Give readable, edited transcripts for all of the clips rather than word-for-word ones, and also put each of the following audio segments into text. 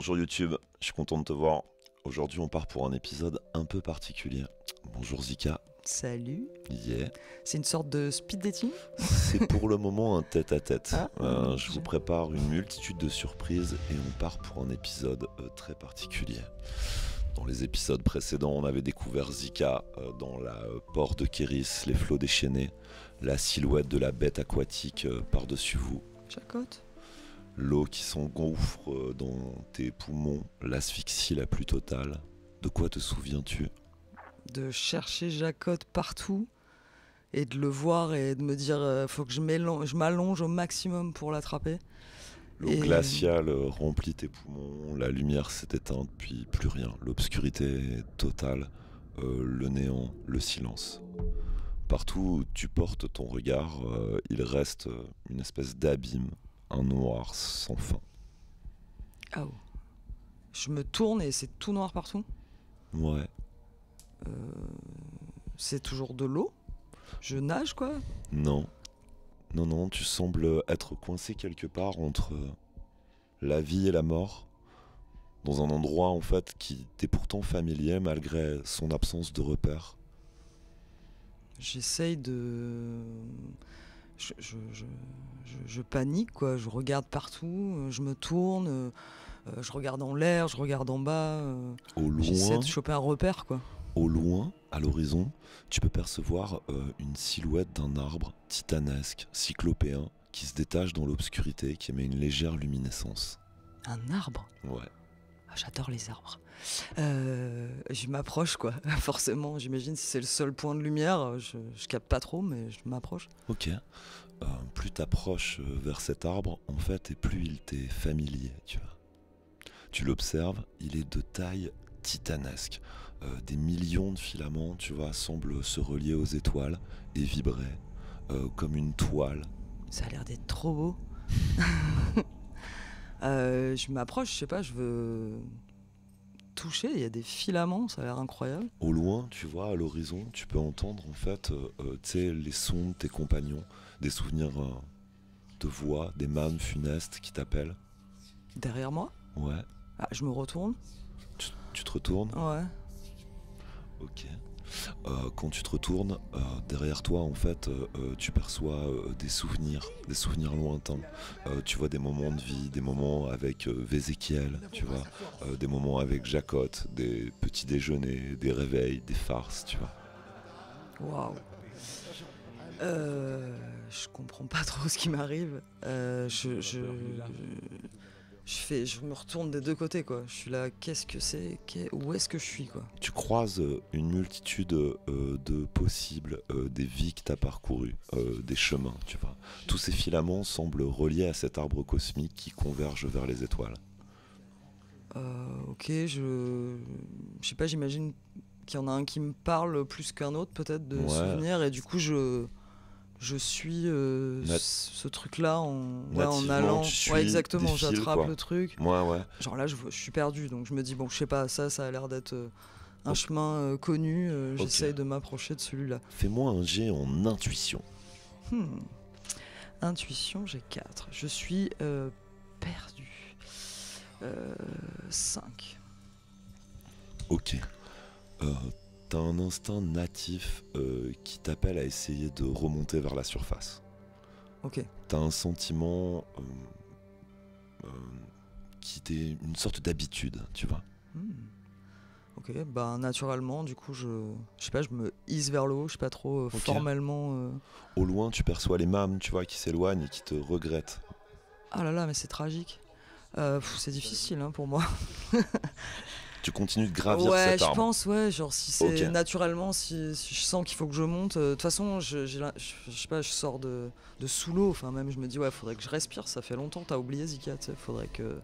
Bonjour YouTube, je suis content de te voir. Aujourd'hui on part pour un épisode un peu particulier. Bonjour Zika. Salut. Yeah. C'est une sorte de speed dating? C'est pour le moment un tête-à-tête. Je vous j'ai- prépare une multitude de surprises et on part pour un épisode très particulier. Dans les épisodes précédents, on avait découvert Zika dans la port de Kéris, les flots déchaînés, la silhouette de la bête aquatique par-dessus vous, Jacotte? l'eau qui s'engouffre dans tes poumons, l'asphyxie la plus totale. De quoi te souviens-tu ? De chercher Jacotte partout et de le voir et de me dire faut que je m'allonge au maximum pour l'attraper. L'eau Et- glaciale remplit tes poumons, la lumière s'est éteinte, puis plus rien. L'obscurité totale, le néant, le silence. Partout où tu portes ton regard, il reste une espèce d'abîme, un noir sans fin. Ah oh. Je me tourne et c'est tout noir partout. Ouais, C'est toujours de l'eau. Je nage quoi. non. Non, tu sembles être coincé quelque part entre la vie et la mort, dans un endroit en fait qui t'est pourtant familier malgré son absence de repères. J'essaye de... Je panique quoi. Je regarde partout. Je me tourne. Je regarde en l'air. Je regarde en bas. Au J'essaie loin, de choper un repère quoi. Au loin, à l'horizon, tu peux percevoir une silhouette d'un arbre titanesque, cyclopéen, qui se détache dans l'obscurité, qui émet une légère luminescence. Un arbre. Ouais. Ah, j'adore les arbres. Je m'approche quoi. Forcément, j'imagine si c'est le seul point de lumière, je capte pas trop, mais je m'approche. Ok. Plus t'approches vers cet arbre, en fait, et plus il t'est familier, tu vois. Tu l'observes, il est de taille titanesque. Des millions de filaments, tu vois, semblent se relier aux étoiles et vibrer comme une toile. Ça a l'air d'être trop beau. Je m'approche, je sais pas, je veux toucher. Il y a des filaments, ça a l'air incroyable. Au loin, tu vois, à l'horizon, tu peux entendre en fait, tu sais, les sons de tes compagnons, des souvenirs de voix, des mânes funestes qui t'appellent. Derrière moi. Ouais. Ah, je me retourne. Tu te retournes. Ouais. Ok. Quand tu te retournes, derrière toi, en fait, tu perçois des souvenirs lointains. Tu vois des moments de vie, des moments avec Vézéchiel, tu vois, des moments avec Jacotte, des petits déjeuners, des réveils, des farces, tu vois. Waouh. Je comprends pas trop ce qui m'arrive. Je me retourne des deux côtés quoi. Je suis là, qu'est-ce que c'est? Où est-ce que je suis quoi? Tu croises une multitude de possibles, des vies que tu as parcourues, des chemins, tu vois. Tous ces filaments semblent reliés à cet arbre cosmique qui converge vers les étoiles. Ok, je sais pas, j'imagine qu'il y en a un qui me parle plus qu'un autre peut-être de Ouais. souvenirs et du coup je suis ce truc-là en Nativement, allant. tu suis Ouais, exactement, des fils, j'attrape quoi. le truc. Ouais. Genre là, je suis perdu, donc je me dis, bon, je sais pas, ça a l'air d'être un Ok. chemin connu. Ok. J'essaye de m'approcher de celui-là. Fais-moi un jet en intuition. Intuition, j'ai 4. Je suis perdu. 5. Ok. T'as un instinct natif qui t'appelle à essayer de remonter vers la surface. Ok. T'as un sentiment qui t'est une sorte d'habitude, tu vois. Ok, bah naturellement, du coup, je sais pas, je me hisse vers le haut, je sais pas trop Ok. formellement. Au loin, tu perçois les mâmes, tu vois, qui s'éloignent et qui te regrettent. Ah là là, mais c'est tragique. C'est difficile hein, pour moi. Tu continues de gravir Ouais, cet je arbre. pense, ouais, genre si c'est Ok. naturellement, si je sens qu'il faut que je monte. De toute façon, je sais pas, je sors de sous l'eau. Enfin, même, je me dis, ouais, faudrait que je respire. Ça fait longtemps, t'as oublié Zika, tu sais, faudrait que.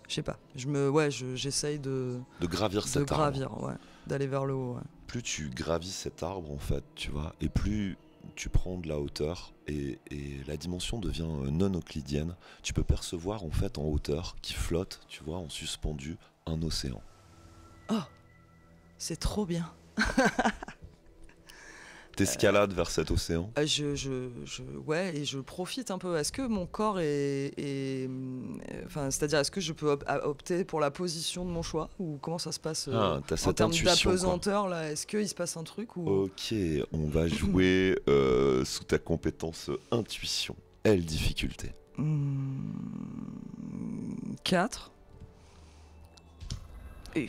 Je sais pas, j'essaye de De gravir cet arbre. gravir, ouais, d'aller vers le haut, ouais. Plus tu gravis cet arbre, en fait, tu vois, et plus tu prends de la hauteur et la dimension devient non euclidienne. Tu peux percevoir, en fait, en hauteur, qui flotte, tu vois, en suspendu, un océan. Oh, c'est trop bien. T'escalades vers cet océan. Ouais, et je profite un peu. Est-ce que mon corps enfin, c'est-à-dire, est-ce que je peux opter pour la position de mon choix ou comment ça se passe T'as en cette termes intuition, quoi. d'apesanteur là? Est-ce qu'il se passe un truc ou Ok, on va jouer sous ta compétence intuition. L difficulté. 4. Et...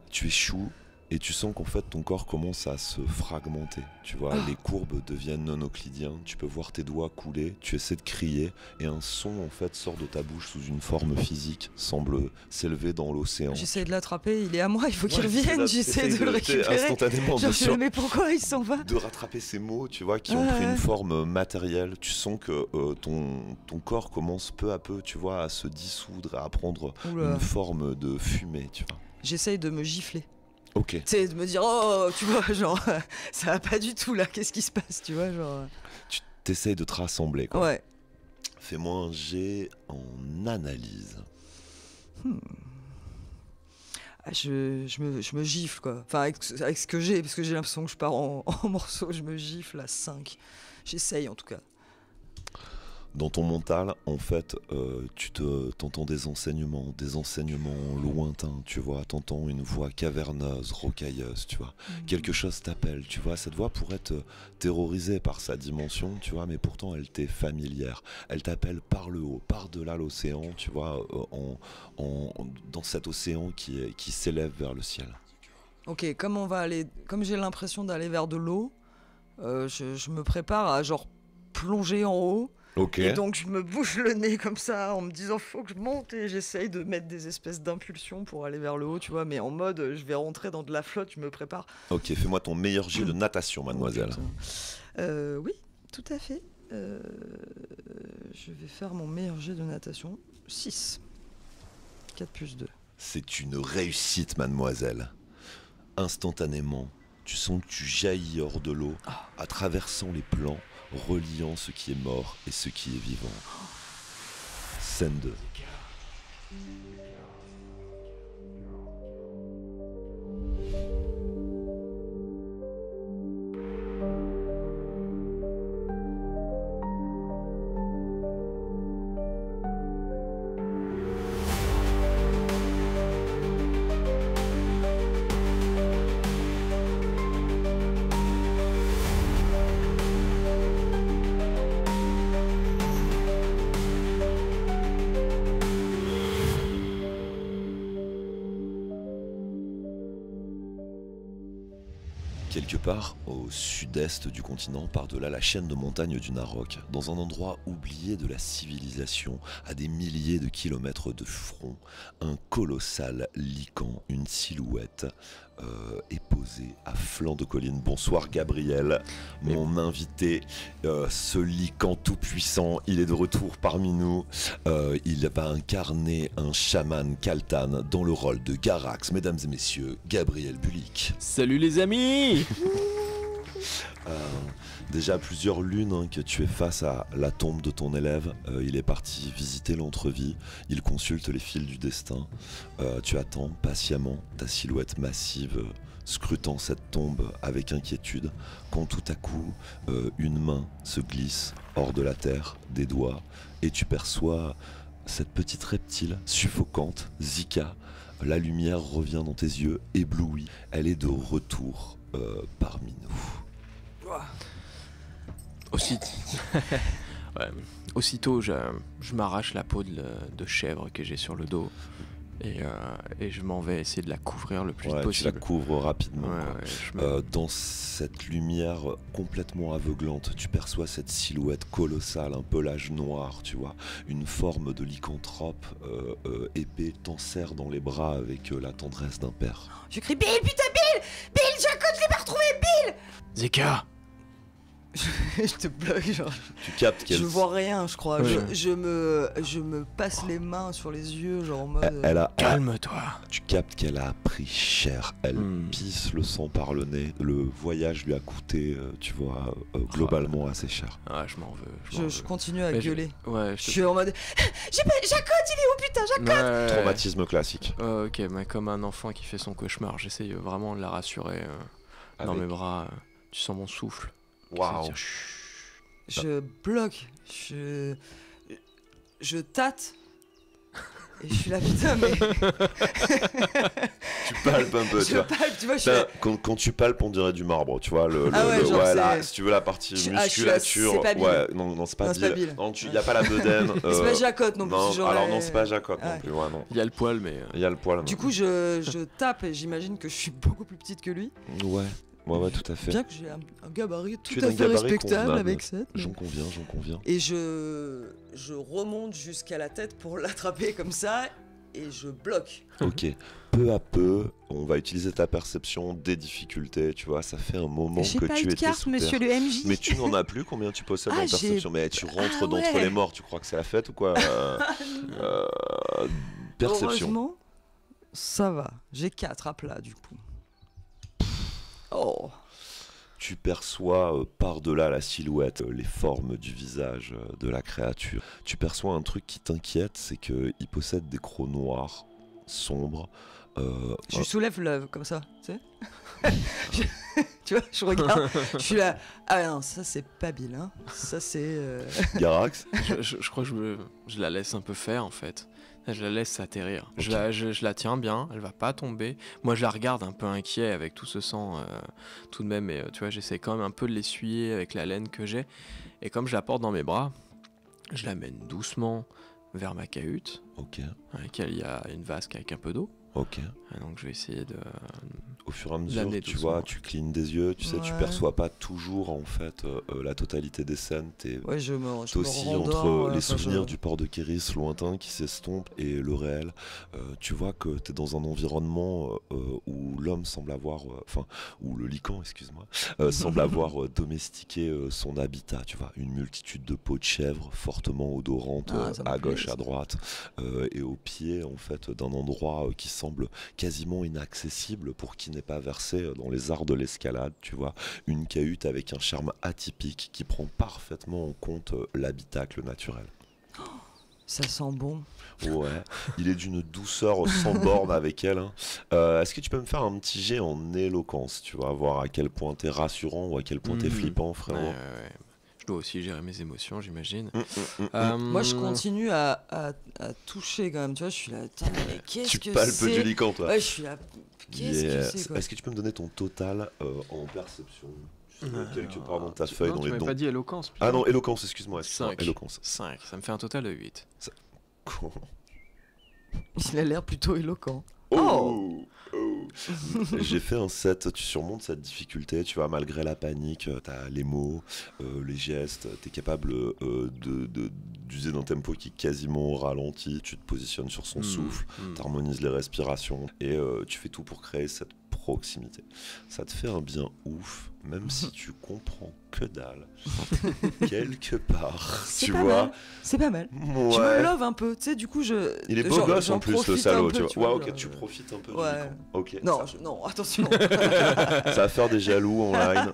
Tu échoues et tu sens qu'en fait ton corps commence à se fragmenter. Tu vois, les courbes deviennent non euclidiens, tu peux voir tes doigts couler, tu essaies de crier et un son en fait sort de ta bouche sous une forme physique, semble s'élever dans l'océan. J'essaie de l'attraper, il est à moi, il faut qu'il revienne, j'essaie de le récupérer. Instantanément, bien sûr. Mais pourquoi il s'en va? De rattraper ces mots, tu vois, qui ont pris une forme matérielle. Tu sens que ton corps commence peu à peu, tu vois, à se dissoudre, à prendre une forme de fumée, tu vois. J'essaye de me gifler. Ok. Tu sais, de me dire, oh, tu vois, genre, ça va pas du tout là, qu'est-ce qui se passe, tu vois, genre. Tu t'essayes de te rassembler, quoi. Ouais. Fais-moi un jet en analyse. Je me gifle, quoi. Enfin, avec ce que j'ai, parce que j'ai l'impression que je pars en morceaux, je me gifle à 5. J'essaye en tout cas. Dans ton mental, en fait, tu t'entends des enseignements lointains, tu vois, t'entends une voix caverneuse, rocailleuse, tu vois. Quelque chose t'appelle, tu vois, cette voix pourrait te terroriser par sa dimension, tu vois, mais pourtant elle t'est familière. Elle t'appelle par le haut, par-delà l'océan, tu vois, dans cet océan qui s'élève vers le ciel. Ok, comme j'ai l'impression d'aller vers de l'eau, je me prépare à genre plonger en haut. Okay. Et donc je me bouche le nez comme ça en me disant faut que je monte et j'essaye de mettre des espèces d'impulsions pour aller vers le haut, tu vois, mais en mode je vais rentrer dans de la flotte, je me prépare. Ok, fais-moi ton meilleur jet de natation, mademoiselle. Oui, tout à fait. Je vais faire mon meilleur jet de natation. 6. 4 plus 2. C'est une réussite, mademoiselle. Instantanément, tu sens que tu jaillis hors de l'eau, à traversant les plans, reliant ce qui est mort et ce qui est vivant. Scène 2. Quelque part au sud-est du continent, par-delà la chaîne de montagnes du Narok, dans un endroit oublié de la civilisation, à des milliers de kilomètres de front, un colossal lichen, une silhouette, est posé à flanc de colline. Bonsoir Gabriel, mon invité, ce lichen tout puissant, il est de retour parmi nous. Il va incarner un chaman Kaltan dans le rôle de Garax. Mesdames et messieurs, Gabriel Bulik. Salut les amis. Déjà plusieurs lunes que tu es face à la tombe de ton élève. Il est parti visiter l'entrevie. Il consulte les fils du destin. Tu attends patiemment ta silhouette massive scrutant cette tombe avec inquiétude quand tout à coup une main se glisse hors de la terre, des doigts, et tu perçois cette petite reptile suffocante, Zika. La lumière revient dans tes yeux, éblouie. Elle est de retour parmi nous. Ouais. Aussitôt, je m'arrache la peau de chèvre que j'ai sur le dos et je m'en vais essayer de la couvrir le plus possible. Tu la couvres rapidement. Ouais, dans cette lumière complètement aveuglante, tu perçois cette silhouette colossale, un pelage noir, tu vois, une forme de lycanthrope épais t'enserre dans les bras avec la tendresse d'un père. Je crie Bill, putain Bill, Jacob, je l'ai pas retrouvé, Bill. Zika. Je te bloque, genre. Tu captes qu'elle... Je vois rien, je crois. Ouais. Je me passe les mains sur les yeux, genre en mode. Calme-toi. Tu captes qu'elle a pris cher. Elle pisse le sang par le nez. Le voyage lui a coûté, tu vois, globalement assez cher. Ah, je m'en veux. Je continue à gueuler. Je suis en mode. Jacob, il est où, putain, Jacob? Ouais. Traumatisme classique. Ok, mais comme un enfant qui fait son cauchemar, j'essaye vraiment de la rassurer dans mes bras. Tu sens mon souffle. Waouh. Je bloque, je tâte. Et je suis là, putain, mais. Tu palpes un peu, tu Je vois. palpe, tu vois, je suis là. Quand tu palpes, on dirait du marbre, tu vois. Ah ouais, genre ouais, là, c'est- si tu veux la partie Je suis musculature. c'est pas bile. Ouais, non, c'est pas Non, c'est pas bile. bile. Non, il n'y a pas la bedaine. C'est pas Jacotte non plus. Non, c'est genre alors les- non, c'est pas Jacotte Ouais. non plus, ouais, non. Il y a le poil, mais. Il y a le poil. Du coup, je tape et j'imagine que je suis beaucoup plus petite que lui. Ouais, tout à fait. Bien que j'ai un gabarit Tu tout es à d'un fait gabarit respectable convenable. avec ça. J'en conviens. Et je remonte jusqu'à la tête pour l'attraper comme ça et je bloque. Ok. Peu à peu, on va utiliser ta perception des difficultés, tu vois. Ça fait un moment J'ai que pas tu eu de étais carte, sous monsieur terre. le MJ. Mais tu n'en as plus. Combien tu possèdes Ah, en j'ai- perception? Mais tu rentres Ah, d'entre ouais. les morts. Tu crois que c'est la fête ou quoi Perception. Heureusement, ça va. J'ai 4 à plat du coup. Oh. Tu perçois par-delà la silhouette, les formes du visage de la créature. Tu perçois un truc qui t'inquiète, c'est qu'il possède des crocs noirs, sombres. Je soulève comme ça, tu sais. Tu vois, je regarde, je suis là. Ah non, ça c'est pas Bill, hein. Ça c'est. Garax, Je crois que je la laisse un peu faire en fait. Je la laisse s'atterrir. Ok. Je la tiens bien, elle va pas tomber. Moi je la regarde un peu inquiet avec tout ce sang tout de même. Et tu vois, j'essaie quand même un peu de l'essuyer avec la laine que j'ai. Et comme je la porte dans mes bras, je la mène doucement vers ma cahute, ok, dans laquelle il y a une vasque avec un peu d'eau. ok. Et donc je vais essayer de... Au fur et à mesure, L'amener tu doucement. vois, tu clignes des yeux, tu sais, tu Ouais. perçois pas toujours en fait la totalité des scènes. Ouais, je me T'oscilles entre rendors, les enfin, souvenirs je- du port de Kéris lointain qui s'estompe et le réel. Tu vois que t'es dans un environnement où l'homme semble avoir, enfin, où le lycan, excuse-moi, semble avoir domestiqué son habitat. Tu vois, une multitude de peaux de chèvre fortement odorantes Ah, ça me à plaît, gauche, ça. à droite, et au pied en fait d'un endroit qui semble quasiment inaccessible pour qui n'est pas versé dans les arts de l'escalade, tu vois, une cahute avec un charme atypique qui prend parfaitement en compte l'habitacle naturel. Ça sent bon. Ouais, il est d'une douceur sans borne avec elle, hein. Est-ce que tu peux me faire un petit jet en éloquence, tu vas voir à quel point t'es rassurant ou à quel point t'es flippant, frérot. Ouais. Je dois aussi gérer mes émotions, j'imagine. Moi, je continue à toucher quand même. Tu vois, je suis là. Putain, mais qu'est-ce Tu que palpes c'est du lycan, toi. Ouais, je suis là. Qu'est-ce Yes. que c'est quoi Est-ce que tu peux me donner ton total en perception? Tu sais, quelque Alors, part dans ta feuille, non, dans tu les m'avais dons. pas dit éloquence. Ah non, éloquence, excuse-moi. 5. Éloquence. 5, ça me fait un total de 8. Il a l'air plutôt éloquent. Oh. J'ai fait un 7, tu surmontes cette difficulté, tu vois, malgré la panique, t'as les mots, les gestes, t'es capable d'user d'un tempo qui est quasiment au ralenti, tu te positionnes sur son souffle, t'harmonises les respirations et tu fais tout pour créer cette proximité. Ça te fait un bien ouf, même si tu comprends que dalle. Quelque part, C'est tu pas vois. mal. C'est pas mal. Je me Ouais. love un peu, tu sais, du coup, je. Il est beau genre, gosse j'en en plus, le profite salaud, un peu, tu vois. Ouais, ok, genre, tu profites un peu ouais. du lycan. Ok. Non, ça, non, attention. ça va faire des jaloux online.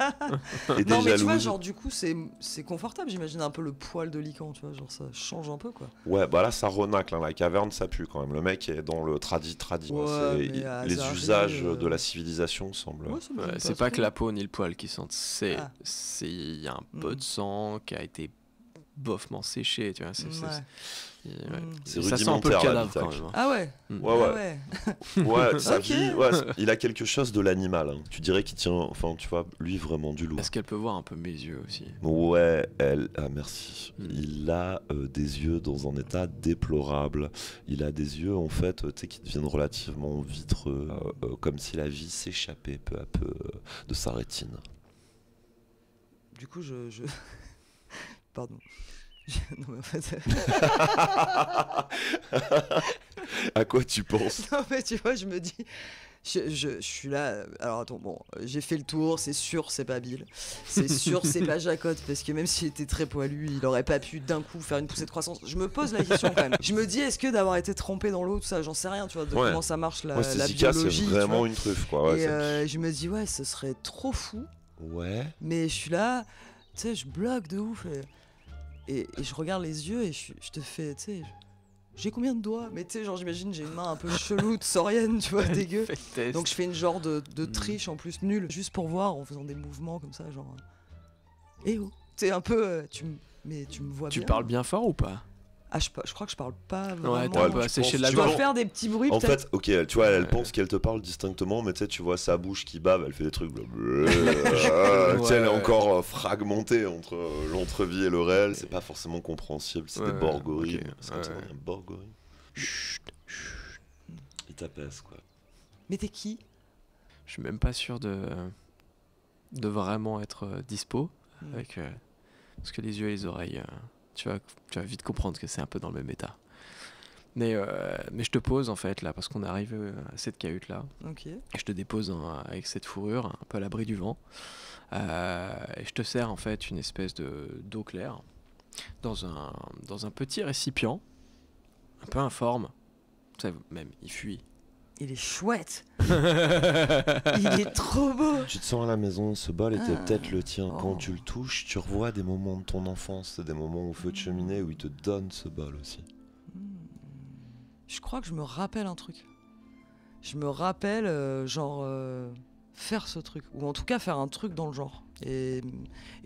Et des Non, mais tu vois, jalouses. genre, du coup, c'est confortable, j'imagine, un peu le poil de lycan, tu vois, genre, ça change un peu, quoi. Ouais, bah là, ça renacle, hein, la caverne, ça pue quand même. Le mec est dans le tradi. Ouais, C'est- mais à les Azari, usages de la civilisation semblent. Ouais, ça me gêne C'est pas trop. que la peau ni le poil qui sentent, Ah. il y a un peu de sang qui a été bofement séché, tu vois. Ouais. C'est Ça sent un peu le rudimentaire, cadavre quand l'habitacle. même. Hein. Ah ouais. Ouais, Ah ouais. ouais. Ouais, sa Ok. vie, ouais, il a quelque chose de l'animal. Hein. Tu dirais qu'il tient, enfin, tu vois, lui vraiment du lourd. Est-ce qu'elle peut voir un peu mes yeux aussi? Ouais, merci. Mm. Il a des yeux dans un état déplorable. Il a des yeux, en fait, tu sais, qui deviennent relativement vitreux, comme si la vie s'échappait peu à peu de sa rétine. Du coup, je... Pardon. Non, mais en fait... À quoi tu penses? non, mais tu vois, je me dis... Je suis là... Alors, attends, bon, j'ai fait le tour, c'est sûr, c'est pas Bill. C'est sûr, c'est pas Jacotte, parce que même s'il était très poilu, il aurait pas pu d'un coup faire une poussée de croissance. Je me pose la question quand même. Je me dis, est-ce que d'avoir été trempé dans l'eau, tout ça, j'en sais rien, tu vois, de Ouais. comment ça marche la, Ouais, c'est la Zika, c'est biologie. tu vraiment vois. une truffe, quoi. Ouais, Et je me dis, ouais, ce serait trop fou. ouais. Mais je suis là, tu sais, je bloque de ouf. Et je regarde les yeux et je te fais, tu sais, j'ai combien de doigts? Mais tu sais, genre, j'imagine, j'ai une main un peu chelou de saurienne, tu vois, dégueu. Fais le test. Donc je fais une genre de triche en plus nulle, juste pour voir en faisant des mouvements comme ça, genre. Eh oh, t'es un peu. Mais tu me vois Tu bien. parles bien fort ou pas? Ah, je crois que je parle pas vraiment. Ouais, t'as pas séché penses- la Je tu dois vois, gorge. faire des petits bruits En peut-être. fait, ok, tu vois, elle Ouais. pense qu'elle te parle distinctement, mais tu sais, tu vois sa bouche qui bave, elle fait des trucs. Tu sais, elle est Ouais. encore fragmentée entre l'entrevie et le réel, c'est pas forcément compréhensible, c'est des Ouais, borgorines. ok, C'est comme ça, ouais. un borgorine. Chut. Il t'apaise, quoi. Mais t'es qui? Je suis même pas sûr de vraiment être dispo avec parce que les yeux et les oreilles, tu vas vite comprendre que c'est un peu dans le même état. Mais je te pose en fait là parce qu'on arrive à cette cahute là. Ok. Et je te dépose avec cette fourrure un peu à l'abri du vent. Et je te sers en fait une espèce d'eau claire dans un petit récipient un peu informe. Tu sais, même il fuit. Il est chouette. Il est trop beau. Tu te sens à la maison, ce bol était Ah. peut-être le tien. Quand Oh. tu le touches, tu revois des moments de ton enfance, des moments au feu de cheminée où il te donne ce bol aussi. Je crois que je me rappelle un truc. Je me rappelle, faire ce truc. Ou en tout cas, faire un truc dans le genre. Et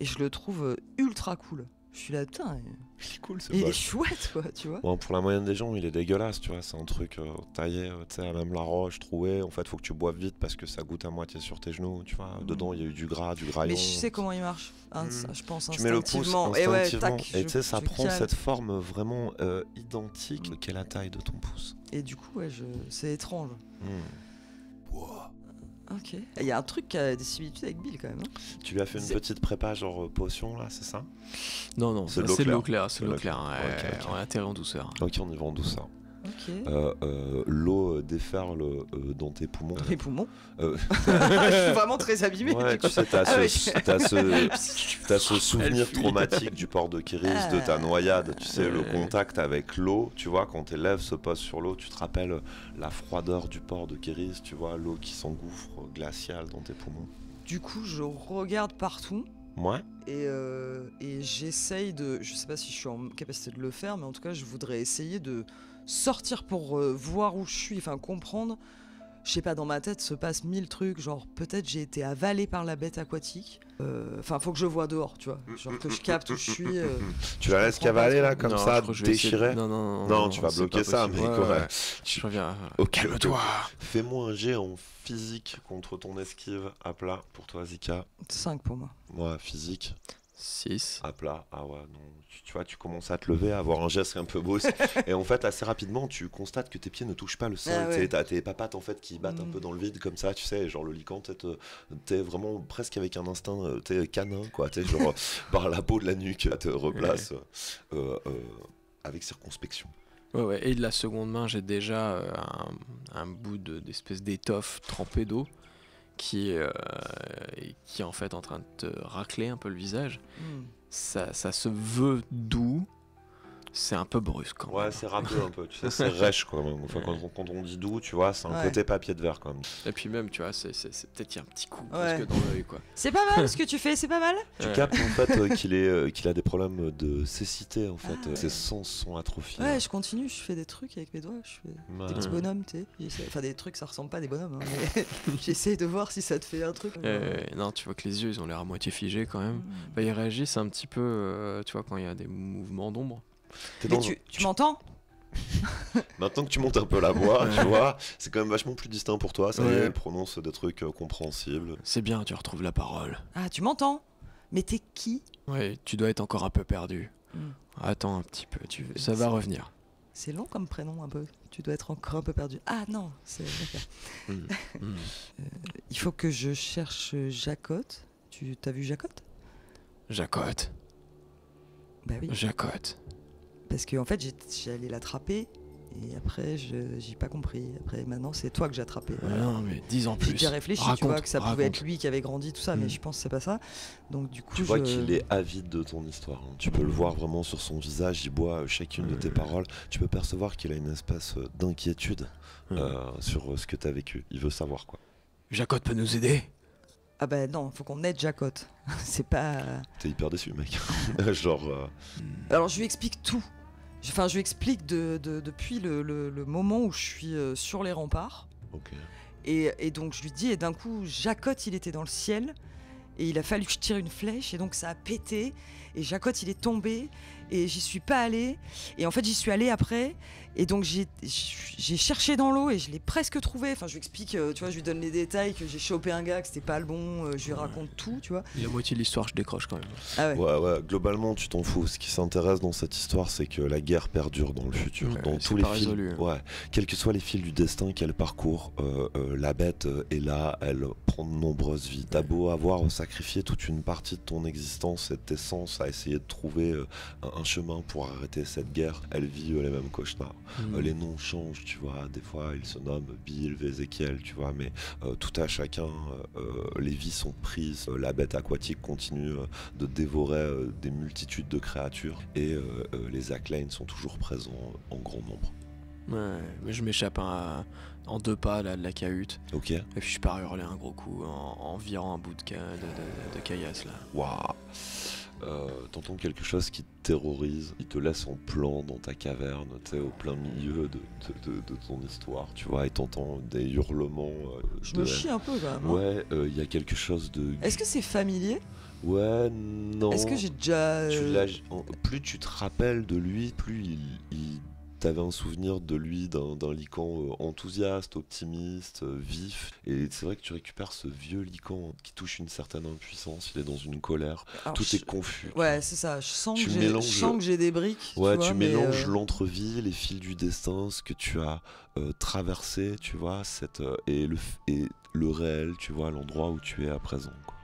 je le trouve ultra cool. Je suis là, putain, Il est cool ce il bol. est chouette, quoi, tu vois. Bon, pour la moyenne des gens, il est dégueulasse, tu vois. C'est un truc taillé, tu sais, à même la roche, troué. En fait, faut que tu boives vite parce que ça goûte à moitié sur tes genoux, tu vois. Dedans, il y a eu du gras, du graillon. Mais je sais comment il marche. Je pense Tu mets le pouce instinctivement. Et ouais, instinctivement. tac. Et tu sais, ça je prend cale. cette forme vraiment identique qu'est la taille de ton pouce. Et du coup, ouais, c'est étrange. Hmm. Ok. Il y a un truc qui a des similitudes avec Bill quand même. Hein. Tu lui as fait une C'est- petite prépa, genre potion, là, c'est ça? Non, C'est de c'est l'eau de l'eau claire. claire, c'est de l'eau claire. Ok, ok. On a atterri en douceur. Ok, on y va en douceur. Ok. L'eau déferle dans tes poumons. Les poumons. Euh, Je suis vraiment très abîmé. Ouais, du coup. tu sais, t'as Ah ouais, ce souvenir fuit. traumatique du port de Kiris, de ta noyade. Tu sais, le Ouais. contact avec l'eau, tu vois, quand tes lèvres se posent sur l'eau, tu te rappelles la froideur du port de Kiris, tu vois, l'eau qui s'engouffre glaciale dans tes poumons. Du coup, je regarde partout. Ouais. Et j'essaye de. Je sais pas si je suis en capacité de le faire, mais en tout cas, je voudrais essayer de sortir pour voir où je suis, enfin comprendre. Je sais pas, dans ma tête se passent 1000 trucs, genre peut-être j'ai été avalé par la bête aquatique. Enfin, faut que je vois dehors, tu vois. Genre que je capte où je suis. Tu la laisses comprends pas cavaler trop. là, comme Non, ça, je crois que je vais essayer de- déchirée? Non, tu vas c'est bloquer pas ça, possible. mais Ouais, quoi. ouais. Je reviens. Ok, Calme-toi. Fais-moi un jet en physique contre ton esquive à plat pour toi, Zika. 5 pour moi. Moi, physique. 6. À plat, ah ouais, non. Tu vois, tu commences à te lever, à avoir un geste un peu brusque. Et en fait, assez rapidement, tu constates que tes pieds ne touchent pas le sol. Ah ouais. Tu sais, t'as tes papates en fait qui battent un Mm. peu dans le vide comme ça, tu sais. Genre le licant, t'es vraiment presque avec un instinct t'es canin, quoi. T'es genre par la peau de la nuque, te replace avec circonspection. Ouais. Et de la seconde main, j'ai déjà un bout d'espèce d'étoffe trempée d'eau qui est en fait en train de te racler un peu le visage. Hmm. Ça se veut doux, c'est un peu brusque quand Ouais, même. c'est râpeux un peu, tu sais, c'est rêche quand même. Enfin, quand on dit doux, tu vois, c'est un Ouais. côté papier de verre quand même. Et puis même, tu vois, c'est peut-être qu'il y a un petit coup Ouais. presque dans l'œil, quoi. C'est pas mal ce que tu fais, c'est pas mal. Tu Ouais. captes en fait qu'il a des problèmes de cécité en fait. Ah ouais. Ses sens sont atrophiés. Ouais, je continue, je fais des trucs avec mes doigts, je fais Ouais. des petits bonhommes, tu sais. Enfin, des trucs, ça ressemble pas à des bonhommes, hein, mais j'essaye de voir si ça te fait un truc. Non, tu vois que les yeux, ils ont l'air à moitié figés quand même. Bah, ils réagissent un petit peu, tu vois, quand il y a des mouvements d'ombre. T'es Mais dans- tu m'entends? Maintenant que tu montes un peu la voix, tu vois, c'est quand même vachement plus distinct pour toi. Ça y est, Ouais. elle prononce des trucs compréhensibles. C'est bien, tu retrouves la parole. Ah, tu m'entends? Mais t'es qui? Ouais, tu dois être encore un peu perdu. Hmm. Attends un petit peu, veux- ça va revenir. C'est long comme prénom un peu. Tu dois être encore un peu perdu. Ah non, c'est d'accord. Hmm. Hmm. Il faut que je cherche Jacotte. T'as vu Jacotte? Jacotte, Bah oui. Jacotte. Parce que en fait, j'allais l'attraper et après, j'ai pas compris. Après, maintenant, c'est toi que j'ai attrapé. Voilà. Non, mais dis en plus. J'ai déjà réfléchi, tu Raconte, vois, que ça pouvait raconte. être lui qui avait grandi, tout ça, mais Mm. je pense que c'est pas ça. Donc du coup, Tu vois qu'il est avide de ton histoire. Hein. Tu peux le voir vraiment sur son visage. Il boit chacune de tes paroles. Tu peux percevoir qu'il a une espèce d'inquiétude sur ce que tu as vécu. Il veut savoir quoi. Jacotte peut nous aider? Ah bah non, faut qu'on aide Jacotte. C'est pas... T'es hyper déçu, mec. Genre. Alors je lui explique tout. Enfin, je lui explique depuis le moment où je suis sur les remparts. Ok. Et donc je lui dis, et d'un coup, Jacotte, il était dans le ciel, et il a fallu que je tire une flèche, et donc ça a pété, et Jacotte, il est tombé, et j'y suis pas allée, et en fait j'y suis allée après, et donc j'ai cherché dans l'eau, et je l'ai presque trouvé. Enfin, je lui explique, tu vois, je lui donne les détails, que j'ai chopé un gars, que c'était pas le bon, je lui raconte tout, tu vois. La moitié de l'histoire, je décroche quand même. Ah ouais. Ouais, globalement, tu t'en fous. Ce qui s'intéresse dans cette histoire, c'est que la guerre perdure dans le futur. Ouais, dans c'est tous les pas fils. résolu. Ouais, quels que soient les fils du destin qu'elle parcourt, la bête est là, elle prend de nombreuses vies. T'as beau avoir sacrifié toute une partie de ton existence et de tes sens à essayer de trouver un chemin pour arrêter cette guerre, elle vit les mêmes cauchemars. Les noms changent, tu vois. Des fois, ils se nomment Bill, Ézéchiel, tu vois, mais tout à chacun, les vies sont prises. La bête aquatique continue de dévorer des multitudes de créatures et les Acklane sont toujours présents en grand nombre. Ouais, mais je m'échappe en 2 pas là, de la cahute. Ok. Et puis je pars hurler un gros coup en virant un bout de caillasse là. Waouh. T'entends quelque chose qui te terrorise, il te laisse en plan dans ta caverne, tu sais, au plein milieu de ton histoire, tu vois, et t'entends des hurlements. Je me chie un peu quand même. Ouais, il y a quelque chose de. Est-ce que c'est familier? Ouais, non. Est-ce que j'ai déjà. Plus tu te rappelles de lui, plus t'avais un souvenir de lui, d'un Lycan enthousiaste, optimiste, vif. Et c'est vrai que tu récupères ce vieux Lycan qui touche une certaine impuissance, il est dans une colère, Alors, tout est confus. Ouais, c'est ça, je sens Tu que mélanges- j'ai des briques. Ouais, tu vois, mélanges l'entrevie, les fils du destin, ce que tu as traversé, tu vois, et le réel, tu vois, l'endroit où tu es à présent, quoi.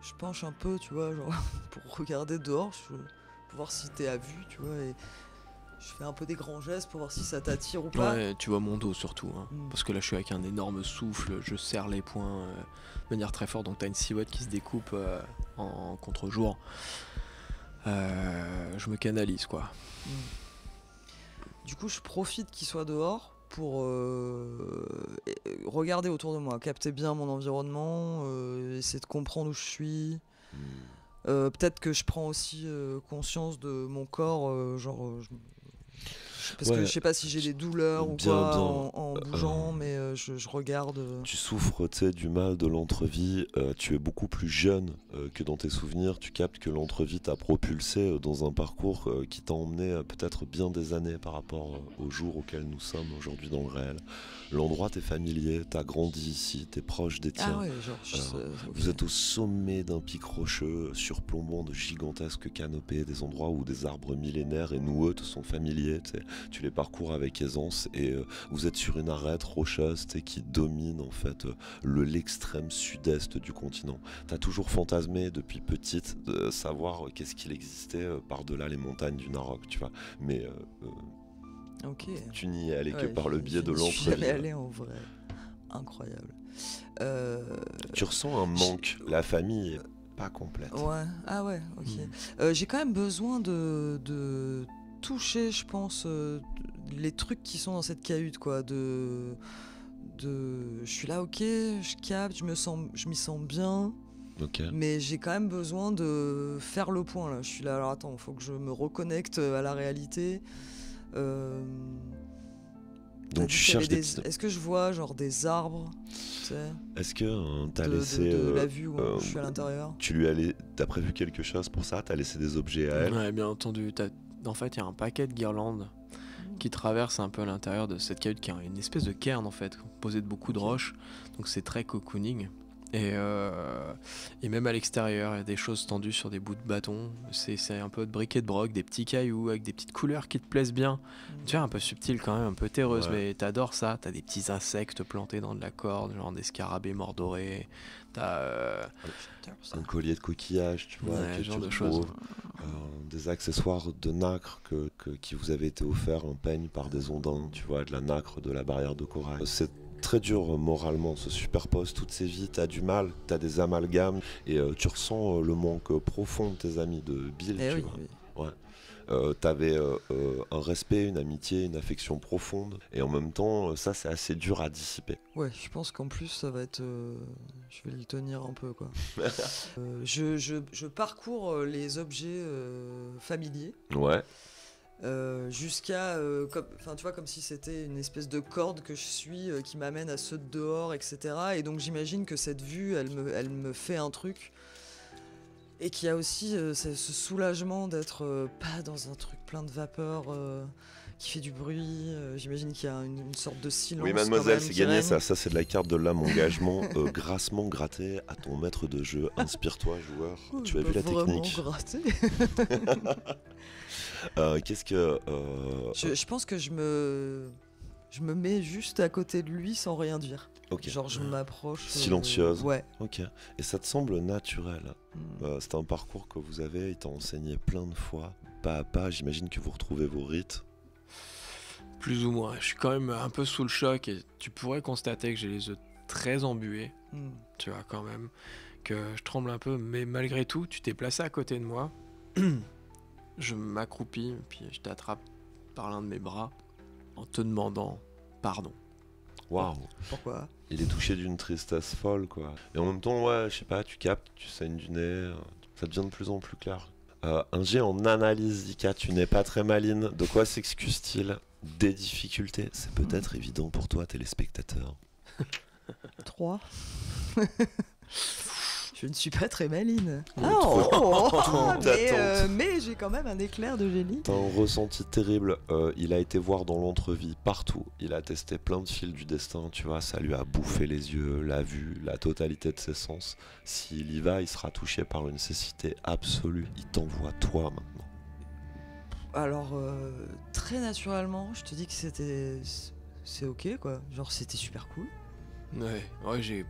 Je penche un peu, tu vois, genre, pour regarder dehors, pour voir si t'es à vue, tu vois, et je fais un peu des grands gestes pour voir si ça t'attire ou pas. Ouais, tu vois mon dos surtout, hein. Mm. Parce que là je suis avec un énorme souffle, je serre les poings de manière très forte, donc t'as une silhouette qui se découpe en contre-jour. Je me canalise quoi. Mm. Du coup, je profite qu'il soit dehors pour regarder autour de moi, capter bien mon environnement, essayer de comprendre où je suis. Peut-être que je prends aussi conscience de mon corps, parce que je sais pas si j'ai des douleurs ou quoi bien. en bougeant, mais je regarde. Tu souffres, tu sais, du mal de l'entrevie, tu es beaucoup plus jeune que dans tes souvenirs, tu captes que l'entrevie t'a propulsé dans un parcours qui t'a emmené peut-être bien des années par rapport au jour auquel nous sommes aujourd'hui dans le réel. L'endroit t'est familier, t'as grandi ici, t'es proche des tiens. Ah ouais, genre. Vous êtes au sommet d'un pic rocheux, surplombant de gigantesques canopées, des endroits où des arbres millénaires et noueux te sont familiers, tu les parcours avec aisance et vous êtes sur une arête rocheuse qui domine en fait l'extrême sud-est du continent. T'as toujours fantasmé depuis petite de savoir qu'est-ce qu'il existait par-delà les montagnes du Narok, tu vois, mais Ok. tu n'y es allé que Ouais, par le biais de Je suis jamais l'entrevue. allé en vrai. Incroyable. Tu ressens un manque, la famille est pas complète. Ouais, ah ouais, ok. J'ai quand même besoin de toucher, je pense, les trucs qui sont dans cette cahute, quoi. Je suis là, ok, je capte, je m'y sens bien, Ok. mais j'ai quand même besoin de faire le point, là. Je suis là, alors attends, faut que je me reconnecte à la réalité. Donc tu cherches Est-ce que je vois genre des arbres, tu sais, Est-ce que t'as de laissé... la vue où je suis à l'intérieur? T'as prévu quelque chose pour ça? T'as laissé des objets à elle? Ouais, bien entendu. En fait, il y a un paquet de guirlandes qui traverse un peu à l'intérieur de cette cahute qui est une espèce de cairn en fait, composée de beaucoup de roches. Donc c'est très cocooning. Et même à l'extérieur, il y a des choses tendues sur des bouts de bâton. C'est un peu de briquet de broc, des petits cailloux avec des petites couleurs qui te plaisent bien. Tu vois, un peu subtil quand même, un peu terreuse, mais t'adores ça. T'as des petits insectes plantés dans de la corde, genre des scarabées mordorés. T'as Un collier de coquillages, tu vois, ouais, que genre tu de choses. retrouves. Des accessoires de nacre qui vous avaient été offerts, un peigne par des ondins, tu vois, de la nacre de la barrière de corail. C'est très dur moralement, se superposent toutes ces vies, t'as du mal, t'as des amalgames et tu ressens le manque profond de tes amis, de Bill, tu vois. Oui. Ouais. T'avais un respect, une amitié, une affection profonde. Et en même temps, ça, c'est assez dur à dissiper. Ouais, je pense qu'en plus, ça va être. Je vais le tenir un peu, quoi. Je parcours les objets familiers. Ouais. Jusqu'à tu vois, comme si c'était une espèce de corde que je suis qui m'amène à ceux de dehors, etc. Et donc j'imagine que cette vue elle me fait un truc, et qu'il y a aussi ce soulagement d'être pas dans un truc plein de vapeur qui fait du bruit. J'imagine qu'il y a une sorte de silence. Oui, quand mademoiselle, même, c'est qui gagné, règne. ça c'est de la carte de l'âme, engagement, grassement gratté à ton maître de jeu. Inspire-toi, joueur. Tu as vu la technique. Gratter. Qu'est-ce que... Je pense que je me mets juste à côté de lui sans rien dire. Ok. Genre je m'approche. Silencieuse. Ouais. Ok. Et ça te semble naturel. Mm. C'est un parcours que vous avez, il t'a enseigné plein de fois, pas à pas. J'imagine que vous retrouvez vos rites. Plus ou moins. Je suis quand même un peu sous le choc et tu pourrais constater que j'ai les yeux très embués. Mm. Tu vois, quand même, que je tremble un peu. Mais malgré tout, tu t'es placé à côté de moi. Je m'accroupis, puis je t'attrape par l'un de mes bras en te demandant pardon. Waouh. Pourquoi ? Il est touché d'une tristesse folle, quoi. Et en même temps, ouais, je sais pas, tu captes, tu saignes du nez, ça devient de plus en plus clair. Un jet en analyse, Zika, tu n'es pas très maline. De quoi s'excuse-t-il ? Des difficultés. C'est peut-être évident pour toi, téléspectateur. 3. Je ne suis pas très maline. Mais j'ai quand même un éclair de génie. T'as un ressenti terrible. Il a été voir dans l'entrevie partout. Il a testé plein de fils du destin, tu vois. Ça lui a bouffé les yeux, la vue, la totalité de ses sens. S'il y va, il sera touché par une cécité absolue. Il t'envoie toi maintenant. Alors, très naturellement, je te dis que c'est ok, quoi. Genre, c'était super cool. Ouais, j'ai...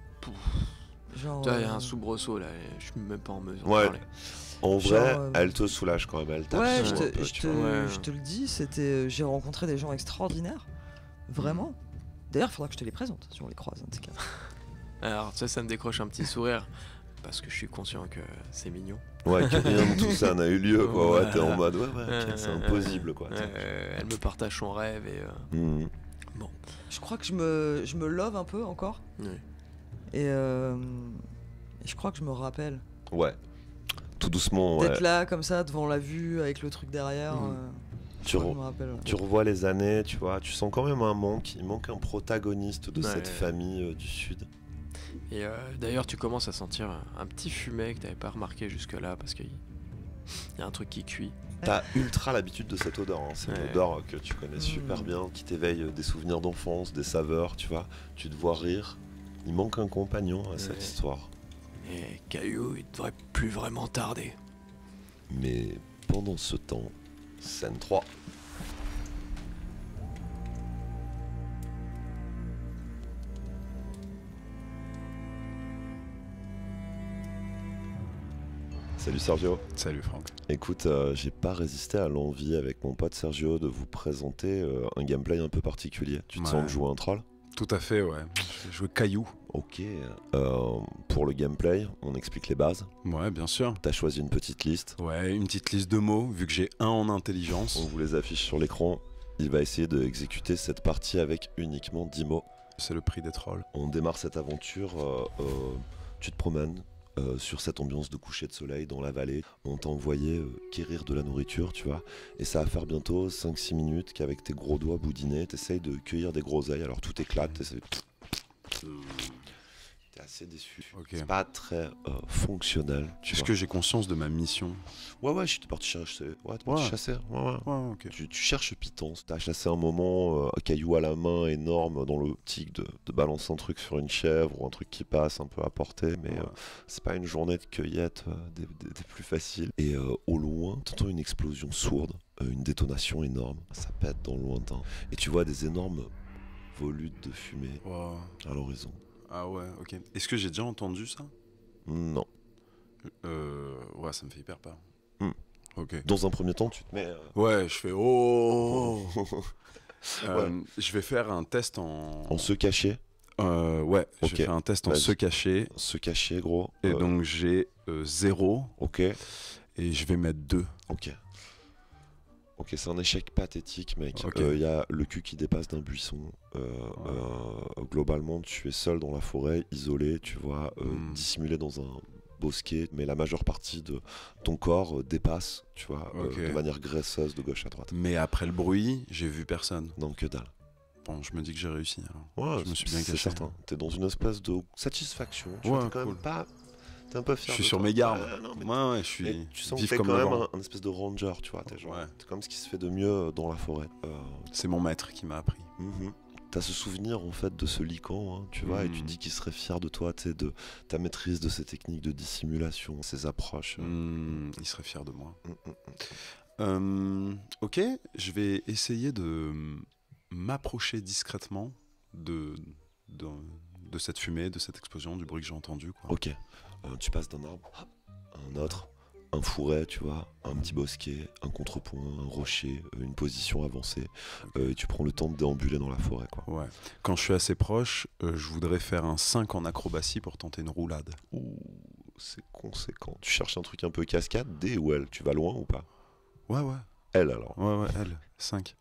Genre, Tu vois, il y a un soubresaut là, je suis même pas en mesure Ouais. de parler. En Genre, vrai, elle te soulage quand même. Elle tape Ouais, sur un peu, tu vois. Ouais. je te le dis, j'ai rencontré des gens extraordinaires. Vraiment. D'ailleurs, il faudra que je te les présente si on les croise, un de ces quatre. Alors, ça me décroche un petit sourire, parce que je suis conscient que c'est mignon. Ouais, que rien de tout ça n'a eu lieu, quoi. Ouais, Voilà. t'es en mode, ok, c'est impossible, quoi. Elle me partage son rêve et... Mhm. Bon. Je crois que je me love un peu encore. Oui. Et je crois que je me rappelle Ouais. Tout doucement, ouais. d'être là, comme ça, devant la vue, avec le truc derrière. Je Tu, crois que re- je me rappelle. Ouais. tu revois les années, tu vois, tu sens quand même un manque. Il manque un protagoniste de Ouais. cette famille du Sud. Et d'ailleurs, tu commences à sentir un petit fumet que t'avais pas remarqué jusque-là, parce qu'il y a un truc qui cuit. T'as ultra l'habitude de cette odeur, hein. C'est une Ouais. odeur que tu connais super bien, qui t'éveille des souvenirs d'enfance, des saveurs, tu vois. Tu te vois rire. Il manque un compagnon à cette Ouais. histoire. Et Caillou, il devrait plus vraiment tarder. Mais pendant ce temps, scène 3. Salut Sergio. Salut Franck. Écoute, j'ai pas résisté à l'envie avec mon pote Sergio de vous présenter un gameplay un peu particulier. Tu te Ouais. sens de jouer un troll ? Tout à fait, ouais. Je vais jouer Caillou. Ok. Pour le gameplay, on explique les bases. Ouais, bien sûr. T'as choisi une petite liste. Ouais, une petite liste de mots, vu que j'ai un en On intelligence. vous les affiche sur l'écran. Il va essayer d'exécuter cette partie avec uniquement 10 mots. C'est le prix des trolls. On démarre cette aventure, tu te promènes sur cette ambiance de coucher de soleil dans la vallée. On t'a envoyé quérir de la nourriture, tu vois. Et ça va faire bientôt 5-6 minutes qu'avec tes gros doigts boudinés, t'essayes de cueillir des groseilles. Alors tout éclate, t'es assez déçu. Ok. C'est pas très fonctionnel, tu Est-ce vois. que j'ai conscience de ma mission? Ouais, je suis parti chasser. Ouais, t'es parti Ouais. chasser. Ouais. Ouais, ok. Tu cherches Pitance, t'as chassé un moment, un caillou à la main énorme dans l'optique de balancer un truc sur une chèvre ou un truc qui passe un peu à portée, mais Ouais. c'est pas une journée de cueillette des plus faciles. Et au loin, t'entends une explosion sourde, une détonation énorme, ça pète dans le lointain. Et tu vois des énormes volutes de fumée Wow. à l'horizon. Ah ouais, ok. Est-ce que j'ai déjà entendu ça? Non. Ouais, ça me fait hyper peur. Hmm. Ok. Dans un premier temps, tu te mets... Ouais, je fais oh. Ouais. Je vais faire un test en. En se cacher, Ouais, je Ok. vais faire un test en Vas-y. se cacher. se cacher gros. Et donc j'ai 0 Ok, et je vais mettre 2. ok. Ok, c'est un échec pathétique, mec. Ok. Y a le cul qui dépasse d'un buisson. Globalement, tu es seul dans la forêt, isolé, tu vois, dissimulé dans un bosquet, mais la majeure partie de ton corps dépasse, tu vois, Ok. de manière graisseuse de gauche à droite. Mais après le bruit, j'ai vu personne. Non, que dalle. Bon, je me dis que j'ai réussi. Alors. Ouais, Je me suis bien c'est caché. certain. T'es dans une espèce de satisfaction. Tu Ouais, vois, t'es quand cool. même pas. T'es un peu Je fier. suis de sur toi. mes gardes. Ouais, non, mais Ouais, je suis et tu sens que vif t'es comme quand le même vent. un espèce de ranger, tu vois. T'es genre, Ouais. t'es comme ce qui se fait de mieux dans la forêt. C'est mon maître qui m'a appris. T'as ce souvenir en fait de ce lycan, hein, tu vois, et tu te dis qu'il serait fier de toi, tu sais, de ta maîtrise de ces techniques de dissimulation, ces approches. Il serait fier de moi. Ok, je vais essayer de m'approcher discrètement de cette fumée, de cette explosion, du bruit que j'ai entendu. Quoi. Ok, tu passes d'un arbre à un autre, un fourret, tu vois, un petit bosquet, un contrepoint, un rocher, une position avancée, et tu prends le temps de déambuler dans la forêt, quoi. Ouais. Quand je suis assez proche, je voudrais faire un 5 en acrobatie pour tenter une roulade. Ouh, c'est conséquent. Tu cherches un truc un peu cascade, D ou L, tu vas loin ou pas? Ouais, L alors. ouais, elle, 5.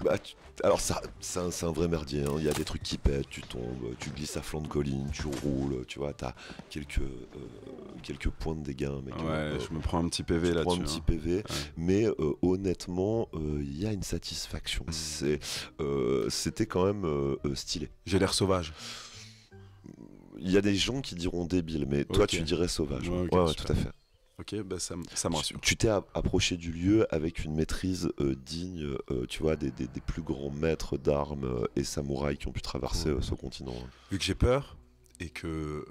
Bah, alors ça, c'est un vrai merdier, hein. Il y a des trucs qui pètent, tu tombes, tu glisses à flanc de colline, tu roules, tu vois, t'as quelques points de dégâts, mec. Ouais, je me prends un petit PV tu là-dessus. prends un petit PV, Ouais. mais honnêtement, il y a une satisfaction. C'était quand même stylé. J'ai l'air sauvage. Il y a des gens qui diront débile, mais toi Ok. tu dirais sauvage. Ouais, ok, ouais, super. tout à fait. Ok, bah ça me rassure. Tu t'es approché du lieu avec une maîtrise digne, tu vois, des plus grands maîtres d'armes et samouraïs qui ont pu traverser ce continent. Vu que j'ai peur et que